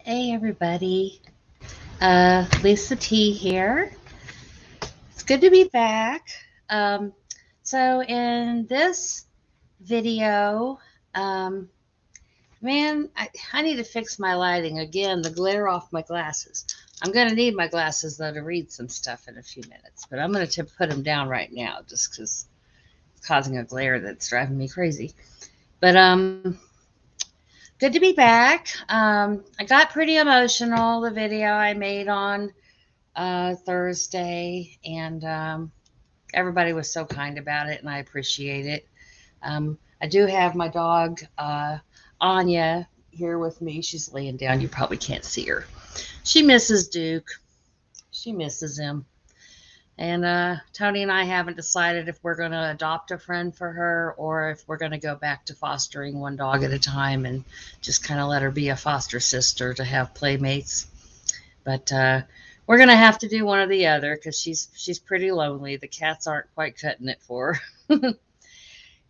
Hey everybody, Lisa T here. It's good to be back. Um, so in this video, um, man, I need to fix my lighting again. The glare off my glasses. I'm going to need my glasses though to read some stuff in a few minutes, but I'm going to put them down right now just because it's causing a glare that's driving me crazy. But good to be back. I got pretty emotional. The video I made on Thursday, and everybody was so kind about it, and I appreciate it. I do have my dog Anya here with me. She's laying down. You probably can't see her. She misses Duke. She misses him. And Tony and I haven't decided if we're going to adopt a friend for her or if we're going to go back to fostering one dog at a time and just kind of let her be a foster sister to have playmates. But we're going to have to do one or the other because she's pretty lonely. The cats aren't quite cutting it for her.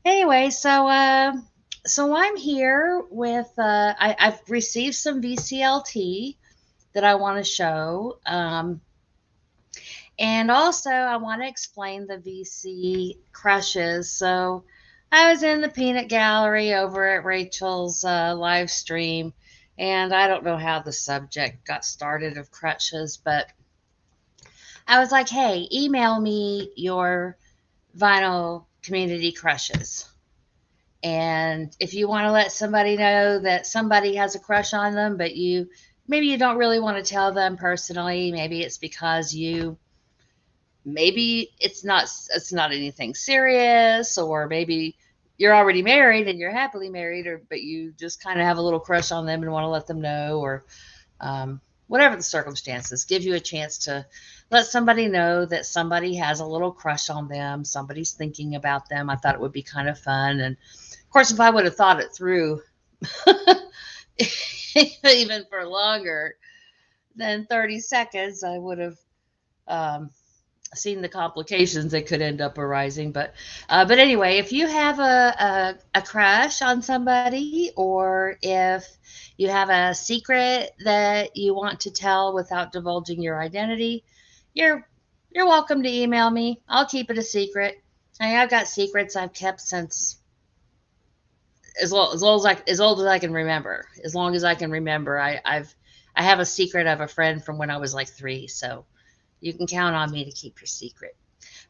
Anyway, so I'm here with I've received some VCLT that I want to show. And also, I want to explain the VC crushes. So, I was in the peanut gallery over at Rachel's live stream, and I don't know how the subject got started of crushes, but I was like, hey, email me your vinyl community crushes. And if you want to let somebody know that somebody has a crush on them, but maybe you don't really want to tell them personally, maybe it's because maybe it's not anything serious, or maybe you're already married and you're happily married, but you just kind of have a little crush on them and want to let them know, or whatever the circumstances, give you a chance to let somebody know that somebody has a little crush on them, somebody's thinking about them. I thought it would be kind of fun. And of course, if I would have thought it through even for longer than 30 seconds, I would have seen the complications that could end up arising. But anyway, if you have a crush on somebody, or if you have a secret that you want to tell without divulging your identity, you're welcome to email me. I'll keep it a secret. I've got secrets I've kept since as old as I can remember. As long as I can remember, I have a secret of a friend from when I was like 3. So you can count on me to keep your secret.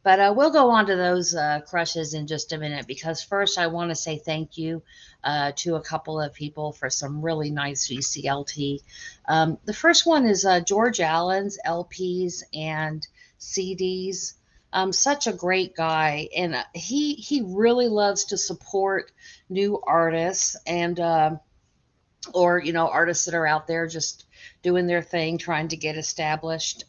But we'll go on to those crushes in just a minute, because first I want to say thank you to a couple of people for some really nice VCLT. The first one is George Allen's LPs and CDs. Such a great guy, and he really loves to support new artists and or artists that are out there just doing their thing, trying to get established.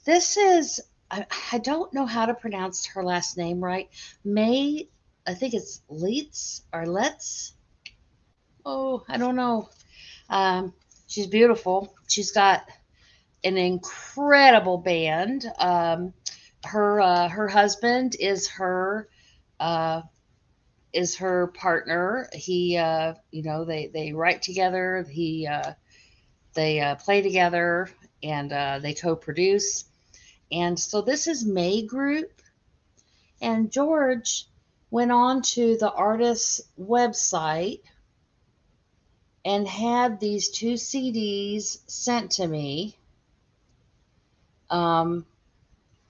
This is, I don't know how to pronounce her last name right. I think it's Leitz or Letts. Oh, I don't know. She's beautiful. She's got an incredible band. Her husband is her partner. He they write together. They play together, and they co-produce. And so this is MaiGroup, and George went on to the artist's website and had these 2 CDs sent to me,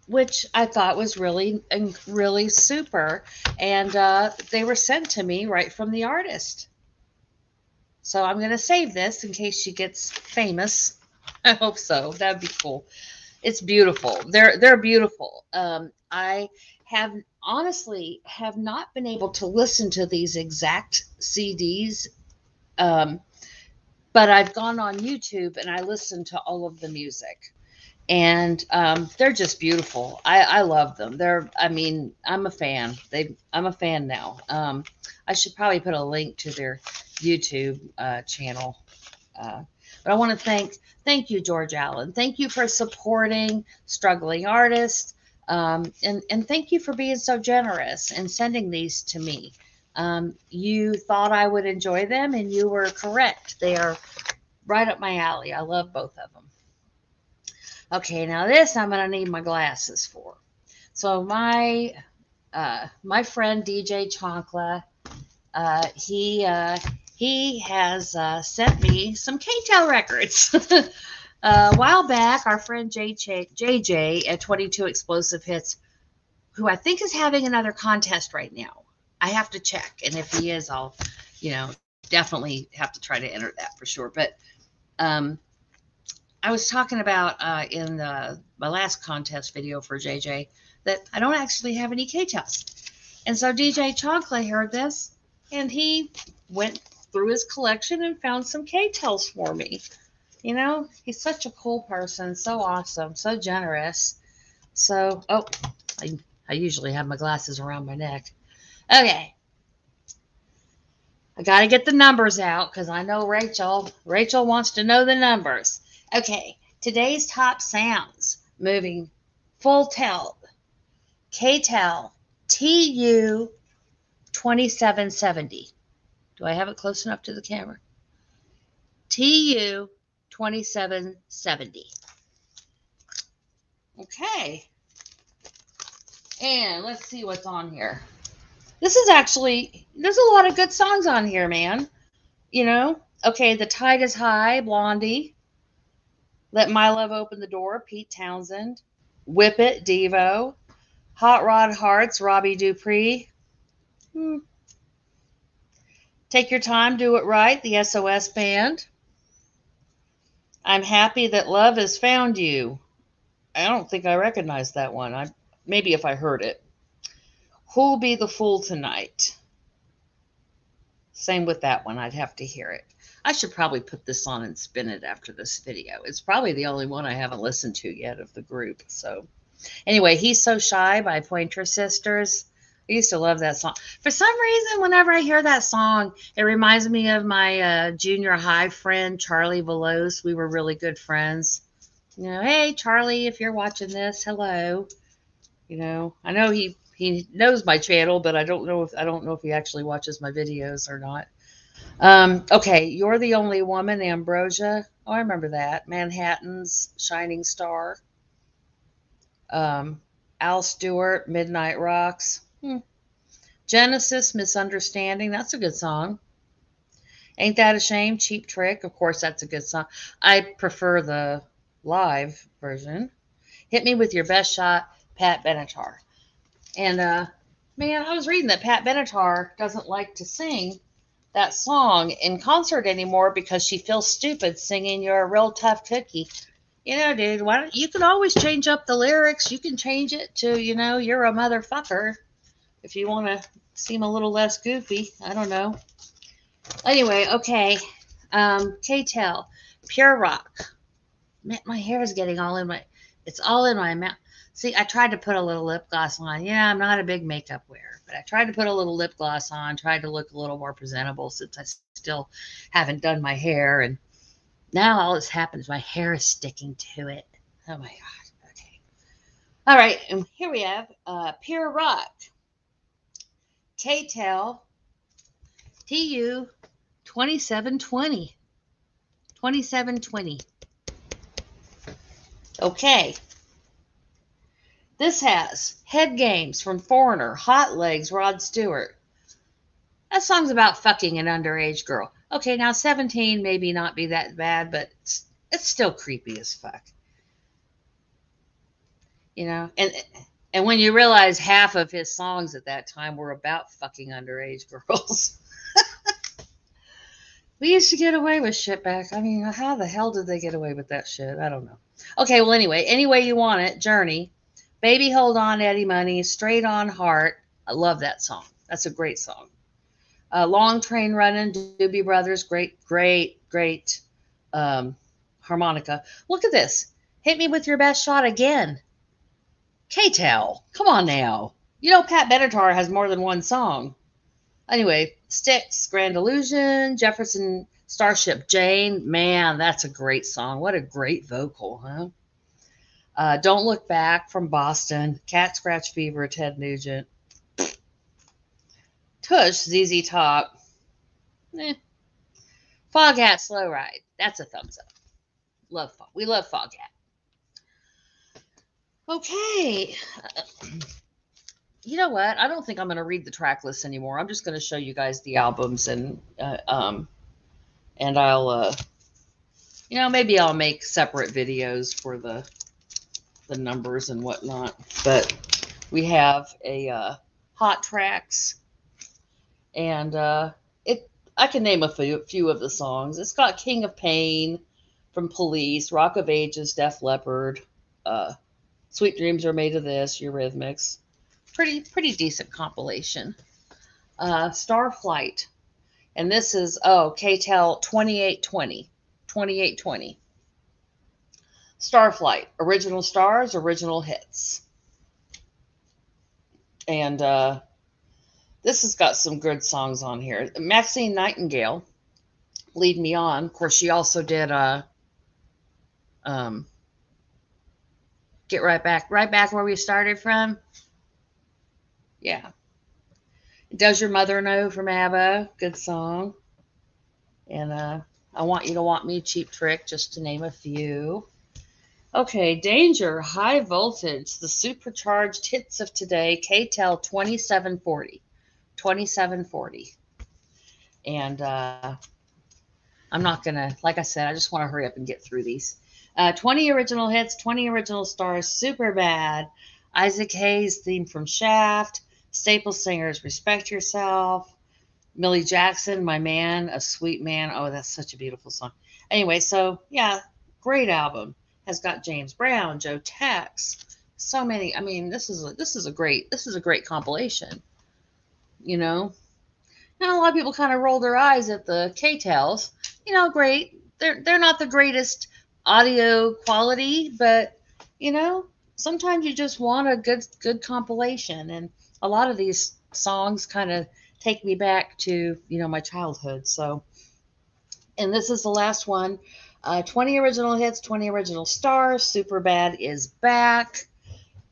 which I thought was really, really super. And they were sent to me right from the artist. So I'm going to save this in case she gets famous. I hope so. That'd be cool. It's beautiful. They're beautiful. I honestly have not been able to listen to these exact CDs, but I've gone on YouTube and I listened to all of the music, and they're just beautiful. I love them. I'm a fan. I'm a fan now. I should probably put a link to their YouTube channel. But I want to thank you, George Allen. Thank you for supporting struggling artists, and thank you for being so generous and sending these to me. You thought I would enjoy them, and you were correct. right up my alley. I love both of them. Okay, now this I'm gonna need my glasses for. So my friend DJ Chancla, he has sent me some K-tel records. A while back, our friend JJ at 22 Explosive Hits, who I think is having another contest right now. I have to check, and if he is, I'll, definitely have to try to enter that for sure. But I was talking about in my last contest video for JJ that I don't actually have any K-tels. And so DJ Chancla heard this, and he went through his collection and found some K-tels for me. He's such a cool person, so awesome, so generous. So, I usually have my glasses around my neck. Okay. I got to get the numbers out because I know Rachel wants to know the numbers. Okay. Today's top sounds, moving full tilt, K-tel, TU 2770. Do I have it close enough to the camera? TU 2770. Okay. And let's see what's on here. There's a lot of good songs on here, man. Okay, The Tide is High, Blondie. Let My Love Open the Door, Pete Townsend. Whip It, Devo. Hot Rod Hearts, Robbie Dupree. Take Your Time, Do It Right, the SOS Band. I'm Happy That Love Has Found You. I don't think I recognize that one. Maybe if I heard it. Who'll Be the Fool Tonight? Same with that one. I'd have to hear it. I should probably put this on and spin it after this video. It's probably the only one I haven't listened to yet of the group. So anyway, He's So Shy by Pointer Sisters. I used to love that song. For some reason, whenever I hear that song, it reminds me of my junior high friend, Charlie Velos. We were really good friends. Hey, Charlie, if you're watching this, hello. I know he knows my channel, but I don't know if he actually watches my videos or not. Okay, You're the Only Woman, Ambrosia. Oh, I remember that. Manhattan's Shining Star. Al Stewart, Midnight Rocks. Genesis, Misunderstanding. That's a good song. Ain't That a Shame? Cheap Trick. Of course, that's a good song. I prefer the live version. Hit Me With Your Best Shot, Pat Benatar. And, man, I was reading that Pat Benatar doesn't like to sing that song in concert anymore because she feels stupid singing You're a Real Tough Cookie. Dude, you can always change up the lyrics. You can change it to, you're a motherfucker if you want to seem a little less goofy. I don't know. Anyway, okay. K-tel, Pure Rock. Man, my hair is getting it's all in my mouth. See, I tried to put a little lip gloss on. Yeah, I'm not a big makeup wearer, but I tried to put a little lip gloss on, tried to look a little more presentable since I still haven't done my hair. And now all that's happened is my hair is sticking to it. Oh, my God. Okay. All right, and here we have Pure Rock. K-tel, TU 2720. 2720. Okay. This has Head Games from Foreigner, Hot Legs, Rod Stewart. That song's about fucking an underage girl. Okay, now 17 maybe not be that bad, but it's still creepy as fuck. And when you realize half of his songs at that time were about fucking underage girls. We used to get away with shit back. I mean, how the hell did they get away with that shit? I don't know. Okay, well, anyway, Any Way You Want It, Journey. Baby Hold On, Eddie Money, Straight On Heart. I love that song. That's a great song. Long Train Running, Doobie Brothers, great harmonica. Look at this. Hit Me With Your Best Shot Again. K-tel, come on now. Pat Benatar has more than one song. Anyway, Styx, Grand Illusion, Jefferson Starship Jane. Man, that's a great song. What a great vocal, huh? Don't Look Back from Boston. Cat Scratch Fever, Ted Nugent. Tush, ZZ Top. Foghat Slow Ride. That's a thumbs up. We love Foghat. Okay. You know what? I don't think I'm going to read the track list anymore. I'm just going to show you guys the albums, and I'll maybe I'll make separate videos for the numbers and whatnot. But we have a hot tracks, and I can name a few of the songs. It's got King of Pain from Police, Rock of Ages, Def Leppard, Sweet Dreams Are Made of This, Eurythmics. Pretty decent compilation. Starflight, and this is K-tel 2820. Starflight, original stars, original hits. And this has got some good songs on here. Maxine Nightingale, Lead Me On. Of course, she also did Get Right Back Where We Started From. Yeah. Does Your Mother Know from ABBA? Good song. And I Want You to Want Me, Cheap Trick, just to name a few. Okay, Danger, High Voltage, the supercharged hits of today, K-tel 2740. And I'm not going to, like I said, I just want to hurry up and get through these. 20 original hits, 20 original stars, Super Bad, Isaac Hayes' theme from Shaft, Staple Singers, Respect Yourself, Millie Jackson, My Man, A Sweet Man. Oh, that's such a beautiful song. Anyway, so yeah, great album. Has got James Brown, Joe Tex, so many. I mean, this is a great compilation. You know, now a lot of people kind of roll their eyes at the K-tels. You know, great. They're not the greatest audio quality, but you know, sometimes you just want a good compilation, and a lot of these songs kind of take me back to, you know, my childhood. So, and this is the last one. 20 original hits, 20 original stars. Super Bad is back.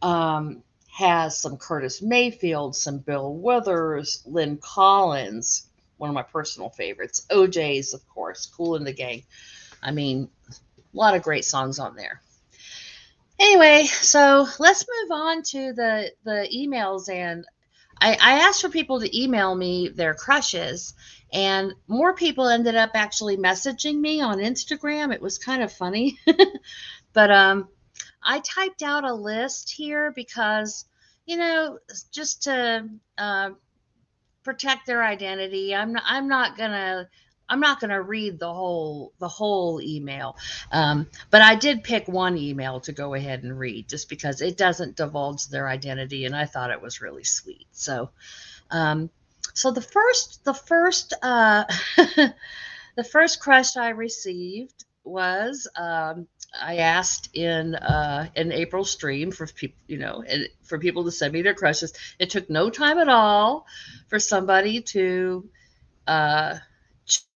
Has some Curtis Mayfield, some Bill Withers, Lynn Collins, one of my personal favorites. OJ's, of course, Kool and the Gang. I mean, a lot of great songs on there. Anyway, so let's move on to the emails. And I asked for people to email me their crushes, and more people ended up actually messaging me on Instagram. It was kind of funny. But I typed out a list here because, you know, just to protect their identity. I'm not gonna read the whole email, but I did pick one email to go ahead and read just because it doesn't divulge their identity, and I thought it was really sweet. So, so the first the first crush I received was I asked in April stream for people, you know, for people to send me their crushes. It took no time at all for somebody to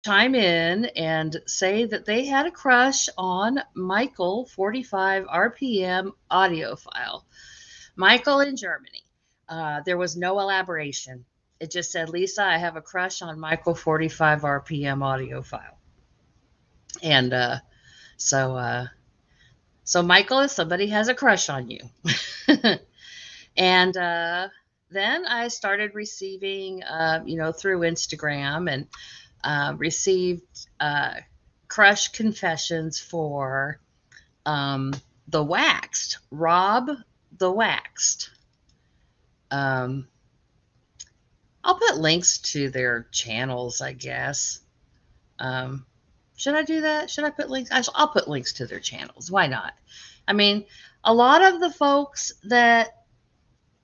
chime in and say that they had a crush on Michael 45 RPM audiophile. Michael in Germany. There was no elaboration. It just said, Lisa, I have a crush on Michael 45 RPM audiophile. And so Michael, if somebody has a crush on you. And then I started receiving, you know, through Instagram, and received crush confessions for The Waxed, Rob The Waxed. I'll put links to their channels, I guess. Should I do that? Should I put links? I'll put links to their channels. Why not? I mean, a lot of the folks that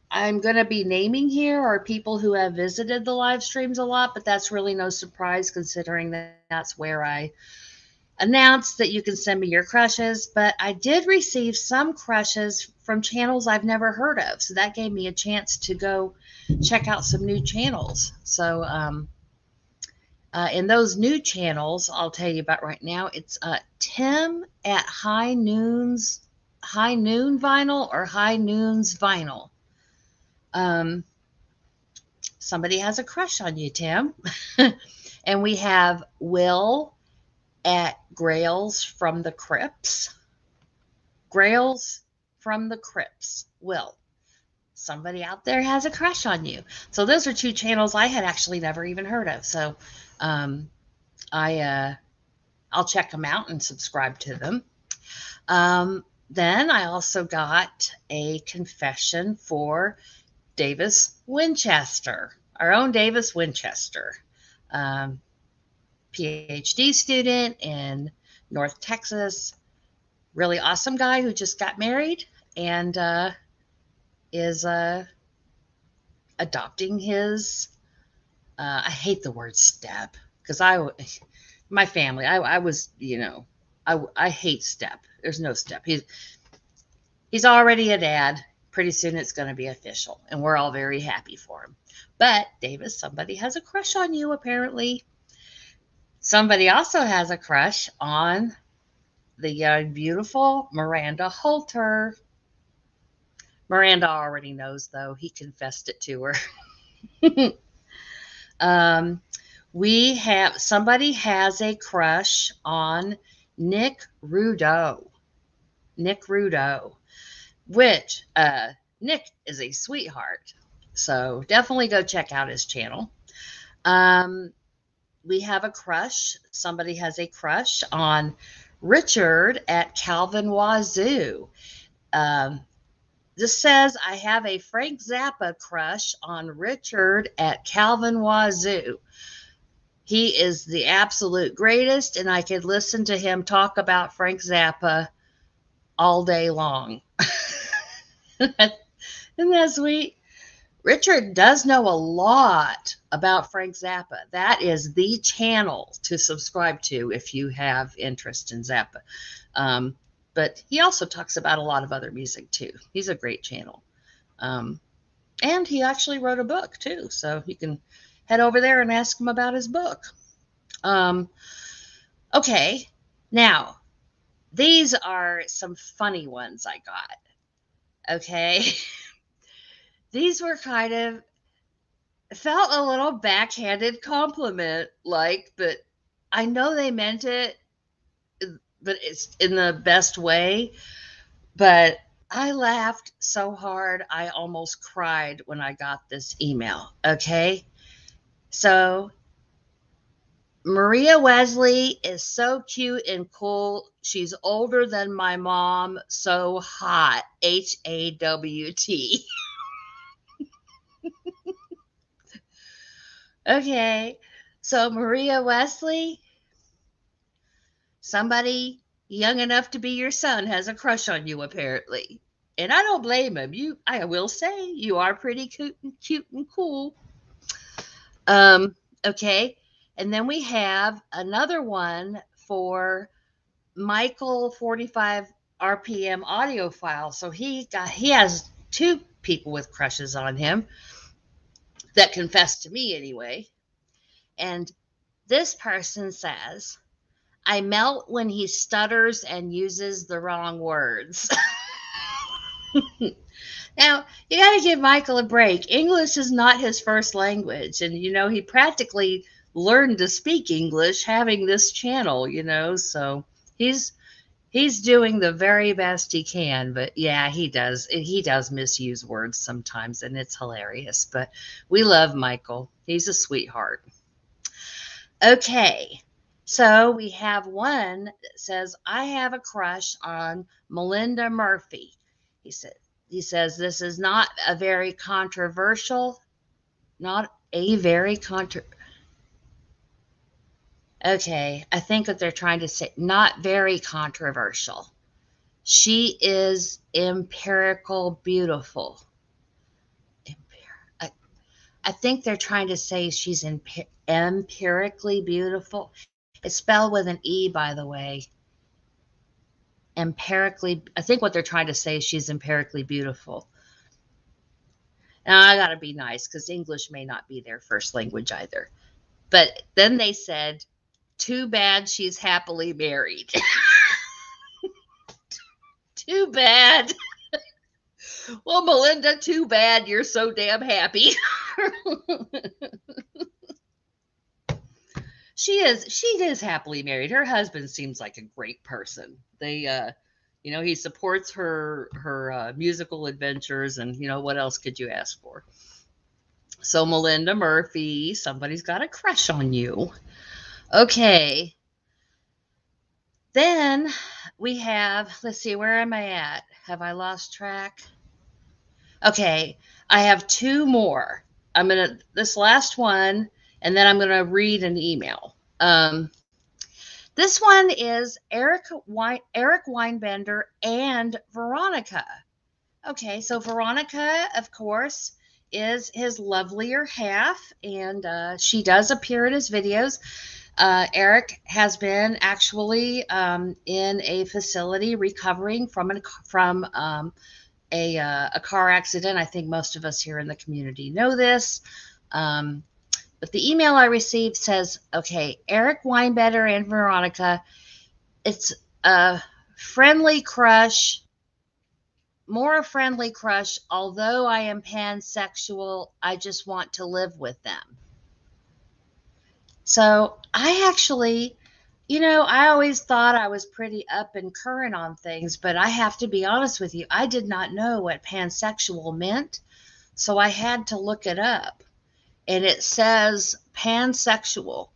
I'm going to be naming here are people who have visited the live streams a lot, but that's really no surprise considering that that's where I announced that you can send me your crushes. But I did receive some crushes from channels I've never heard of, so that gave me a chance to go check out some new channels. So in those new channels, I'll tell you about right now, it's Tim at High Noon Vinyl or High Noons Vinyl. Somebody has a crush on you, Tim. And we have Will at Grails from the Crypts. Grails from the Crypts. Will, somebody out there has a crush on you. So those are two channels I had actually never even heard of. So I'll check them out and subscribe to them. Then I also got a confession for Davis Winchester, our own Davis Winchester, PhD student in North Texas, really awesome guy who just got married and is adopting his, I hate the word step, because my family, I was, I hate step. There's no step. He's already a dad. Pretty soon it's going to be official, and we're all very happy for him. But Davis, somebody has a crush on you, apparently. Somebody also has a crush on the young, beautiful Miranda Holter. Miranda already knows, though. He confessed it to her. Somebody has a crush on Nick Rudeau. Nick Rudeau, which Nick is a sweetheart. So definitely go check out his channel. We have a crush. Somebody has a crush on Richard at Calvin Wazoo. This says, I have a Frank Zappa crush on Richard at Calvin Wazoo. He is the absolute greatest, and I could listen to him talk about Frank Zappa all day long. Isn't that sweet? Richard does know a lot about Frank Zappa. That is the channel to subscribe to if you have interest in Zappa. But he also talks about a lot of other music too. He's a great channel. And he actually wrote a book too. So you can head over there and ask him about his book. Okay. Now, these are some funny ones I got. Okay. These were kind of, felt a little backhanded compliment, but I know they meant it, but it's in the best way. But I laughed so hard, I almost cried when I got this email. Okay. So Maria Wesley is so cute and cool. She's older than my mom. So hot. HAWT. Okay. So Maria Wesley, somebody young enough to be your son has a crush on you, apparently. And I don't blame him. I will say you are pretty cute and cool. Okay. And then we have another one for Michael 45 RPM audio file. So he has two people with crushes on him that confessed to me anyway. And this person says, I melt when he stutters and uses the wrong words. Now, you got to give Michael a break. English is not his first language. And, he practically learned to speak English having this channel, so he's doing the very best he can. But yeah, he does misuse words sometimes, and it's hilarious. But we love Michael. He's a sweetheart. Okay. So we have one that says, I have a crush on Melinda Murphy. He says, this is not a very controversial, okay, I think that they're trying to say not very controversial. She is empirical beautiful. I think they're trying to say she's empirically beautiful. It's spelled with an E, by the way. Empirically, I think what they're trying to say is she's empirically beautiful. Now, I got to be nice because English may not be their first language either. But then they said, too bad she's happily married. Too bad. Well, Melinda, too bad you're so damn happy. She is happily married. Her husband seems like a great person. They he supports her musical adventures, and what else could you ask for? So Melinda Murphy, somebody's got a crush on you. Okay. Then we have, let's see, where am I at? Have I lost track? Okay, I have two more. This last one, and then I'm gonna read an email. This one is Eric Weinbender and Veronica. Okay, so Veronica, of course, is his lovelier half, and she does appear in his videos. Eric has been actually in a facility recovering from a car accident. I think most of us here in the community know this. But the email I received says, okay, Eric Weinbender and Veronica, it's a friendly crush, more a friendly crush. Although I am pansexual, I just want to live with them. So I actually, I always thought I was pretty up and current on things, but I have to be honest with you, I did not know what pansexual meant, so I had to look it up. And it says pansexual,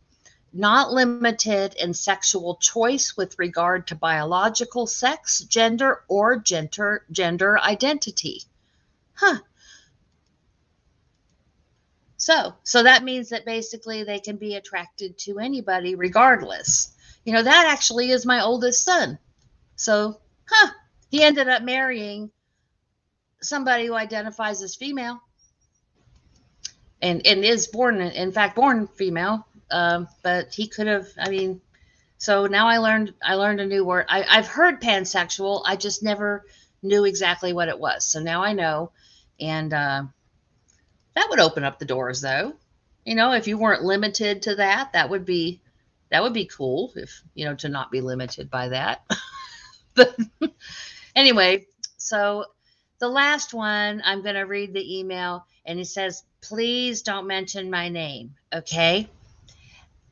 not limited in sexual choice with regard to biological sex, gender, or gender identity. Huh. So that means that basically they can be attracted to anybody regardless. That actually is my oldest son. So, he ended up marrying somebody who identifies as female and is born female. But he could have, so now I learned a new word. I've heard pansexual. I just never knew exactly what it was. So now I know. And, that would open up the doors, though. If you weren't limited to that, that would be cool. If to not be limited by that. But anyway, so the last one, I'm going to read the email, and it says, "Please don't mention my name, okay?"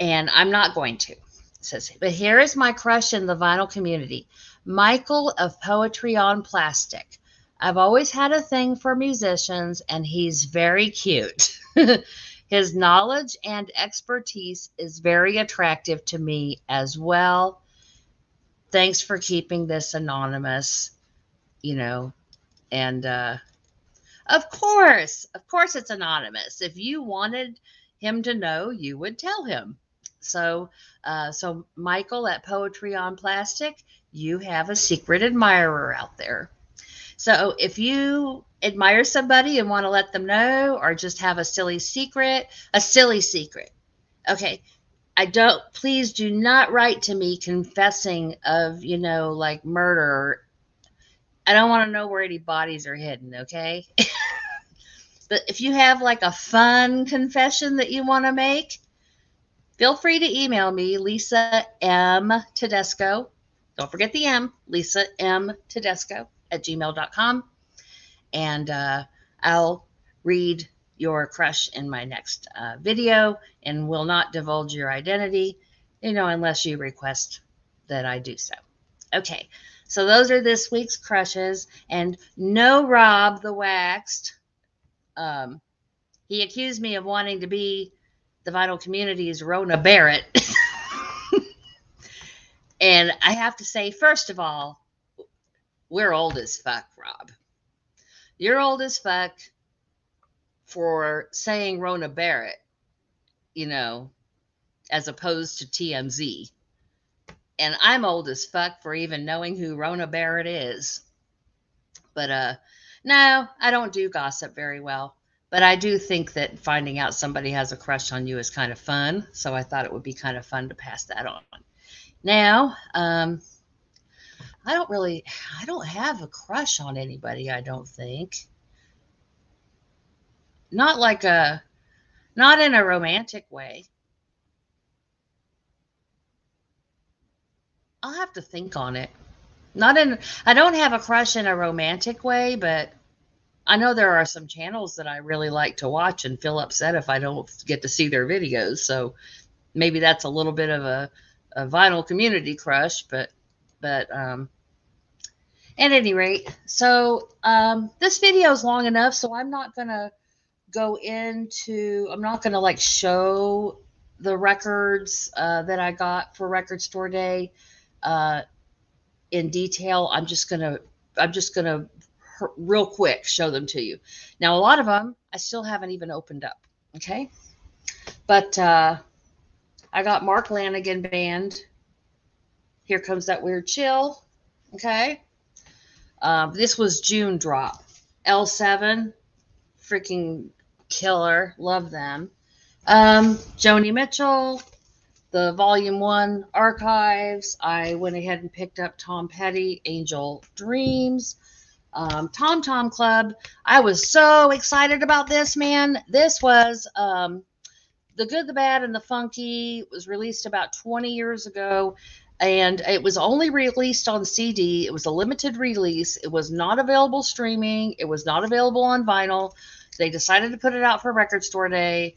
And I'm not going to. It says, "But here is my crush in the vinyl community, Michael of Poetry on Plastic. I've always had a thing for musicians, and he's very cute. His knowledge and expertise is very attractive to me as well. Thanks for keeping this anonymous," and of course it's anonymous. If you wanted him to know, you would tell him. So Michael at Poetry on Plastic, you have a secret admirer out there. So if you admire somebody and want to let them know, or just have a silly secret. Okay. Please do not write to me confessing of, like murder. I don't want to know where any bodies are hidden. Okay. But if you have like a fun confession that you want to make, feel free to email me, Lisa M. Tedesco. Don't forget the M, Lisa M. Tedesco @gmail.com. And I'll read your crush in my next video, and will not divulge your identity, unless you request that I do so. Okay, so those are this week's crushes. And no Rob the Waxed. He accused me of wanting to be the vinyl community's Rona Barrett. And I have to say, first of all, we're old as fuck, Rob. You're old as fuck for saying Rona Barrett, as opposed to TMZ. And I'm old as fuck for even knowing who Rona Barrett is. But no, I don't do gossip very well. But I do think that finding out somebody has a crush on you is kind of fun. So I thought it would be kind of fun to pass that on. Now, I don't have a crush on anybody, I don't think. Not in a romantic way. I'll have to think on it. I don't have a crush in a romantic way, but I know there are some channels that I really like to watch and feel upset if I don't get to see their videos. So maybe that's a little bit of a vinyl community crush, but at any rate, so this video is long enough, so I'm not gonna I'm not gonna like show the records that I got for Record Store Day in detail. I'm just gonna real quick show them to you. Now, a lot of them I still haven't even opened up. Okay, but I got Mark Lanigan Band. Here Comes That Weird Chill. Okay. This was June drop. L7, freaking killer. Love them. Joni Mitchell, the Volume 1 archives. I went ahead and picked up Tom Petty, Angel Dreams. Tom Tom Club. I was so excited about this, man. This was The Good, the Bad, and the Funky. It was released about 20 years ago, and it was only released on CD. It was a limited release. It was not available streaming. It was not available on vinyl. They decided to put it out for Record Store Day.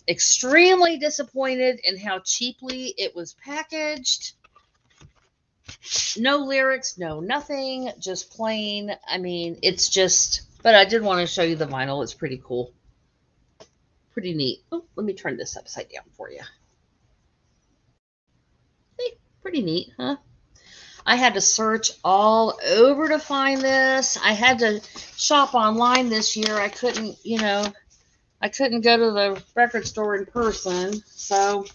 Extremely disappointed in how cheaply it was packaged. No lyrics, no nothing, just plain. I mean, it's just, but I did want to show you the vinyl. It's pretty cool. Pretty neat. Oh, let me turn this upside down for you. Hey, pretty neat, huh? I had to search all over to find this. I had to shop online this year. I couldn't, I couldn't go to the record store in person. So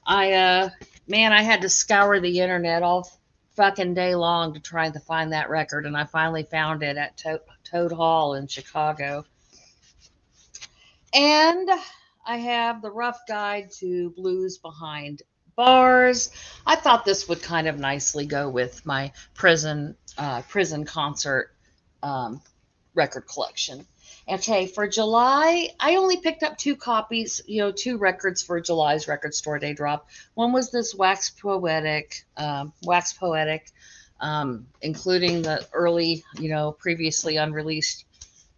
I had to scour the internet all fucking day long to try to find that record. And I finally found it at Toad Hall in Chicago. And I have the Rough Guide to Blues Behind Bars. I thought this would kind of nicely go with my prison concert record collection. Okay, for July, I only picked up 2 copies, 2 records for July's Record Store Day drop. One was this Wax Poetic, including the early, previously unreleased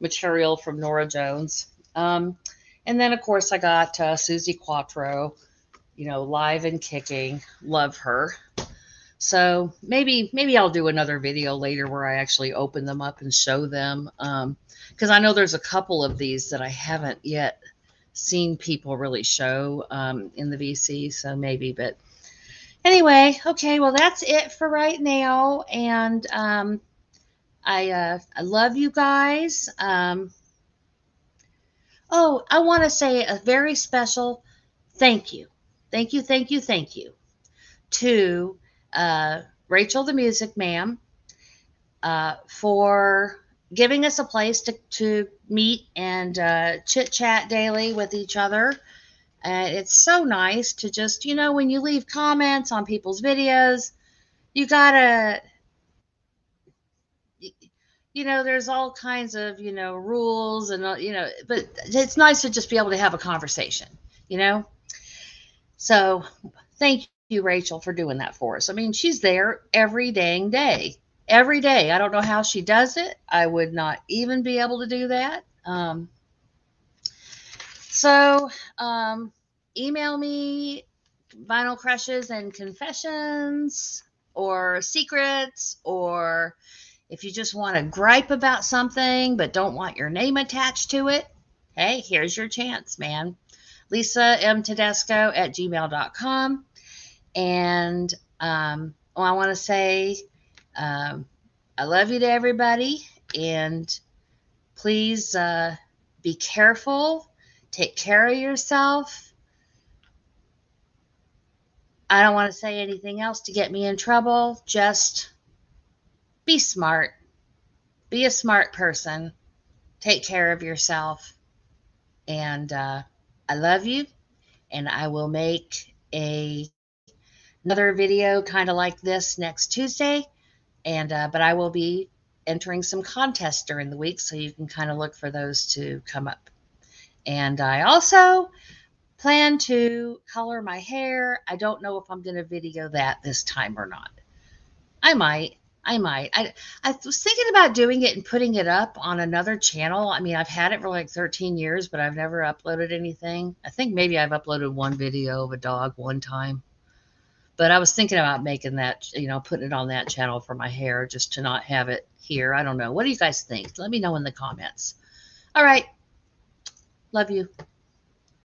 material from Norah Jones. And then, of course, I got Susie Quattro, live and kicking. Love her. So maybe I'll do another video later where I actually open them up and show them. Because I know there's a couple of these that I haven't yet seen people really show in the VC. So maybe, but anyway, okay, well, that's it for right now. And I love you guys. Oh, I want to say a very special thank you to Rachel the Music Ma'am for giving us a place to meet and chit-chat daily with each other. It's so nice to just, when you leave comments on people's videos, you gotta, there's all kinds of, rules and, but it's nice to just be able to have a conversation, So thank you, Rachel, for doing that for us. I mean, she's there every dang day. Every day. I don't know how she does it. I would not even be able to do that. Email me vinyl crushes and confessions or secrets, or if you just want to gripe about something but don't want your name attached to it, hey, here's your chance, man. LisaMTedesco@gmail.com. And I want to say I love you to everybody, and please be careful. Take care of yourself. I don't want to say anything else to get me in trouble. Just be smart. Be a smart person. Take care of yourself. And I love you. And I will make another video kind of like this next Tuesday. And but I will be entering some contests during the week, so you can kind of look for those to come up. And I also plan to color my hair. I don't know if I'm going to video that this time or not. I might. I might. I was thinking about doing it and putting it up on another channel. I mean, I've had it for like 13 years, but I've never uploaded anything. I think maybe I've uploaded one video of a dog one time. But I was thinking about making that, putting it on that channel for my hair just to not have it here. I don't know. What do you guys think? Let me know in the comments. All right. Love you.